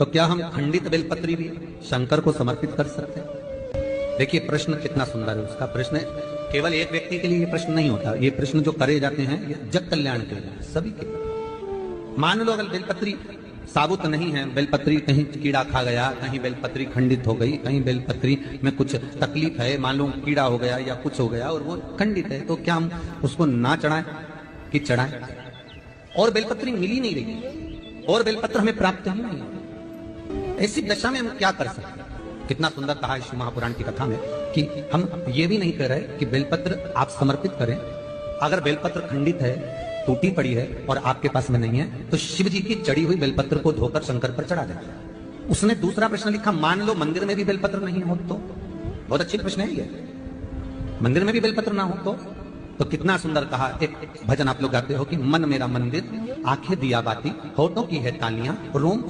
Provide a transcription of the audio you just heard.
तो क्या हम खंडित बेलपत्री भी शंकर को समर्पित कर सकते हैं? देखिए प्रश्न कितना सुंदर है उसका। प्रश्न केवल एक व्यक्ति के लिए ये प्रश्न नहीं होता, ये प्रश्न जो करे जाते हैं ये जग कल्याण के लिए, सभी के लिए। मान लो अगर बेलपत्री साबुत नहीं है, बेलपत्री कहीं कीड़ा खा गया, कहीं बेलपत्री खंडित हो गई, कहीं बेलपत्री में कुछ तकलीफ है, मान लो कीड़ा हो गया या कुछ हो गया और वो खंडित है, तो क्या हम उसको ना चढ़ाएं कि चढ़ाएं? और बेलपत्री मिल ही नहीं रही और बेलपत्र हमें प्राप्त ही नहीं है, ऐसी दशा में हम क्या कर सकते हैं? कितना सुंदर कहा इस महापुराण की कथा में कि हम ये भी नहीं कह रहे कि बेलपत्र आप समर्पित करें। अगर बेलपत्र खंडित है, टूटी पड़ी है और आपके पास में नहीं है, तो शिव जी की चढ़ी हुई बेलपत्र को धोकर शंकर पर चढ़ा दें। उसने दूसरा प्रश्न लिखा, मान लो मंदिर में भी बेलपत्र नहीं हो तो? बहुत अच्छी प्रश्न है ये। मंदिर में भी बेलपत्र ना हो तो कितना सुंदर कहा। एक भजन आप लोग गाते हो कि मन मेरा मंदिर, आंखें दिया बाती, होठों की है तालियां, रोम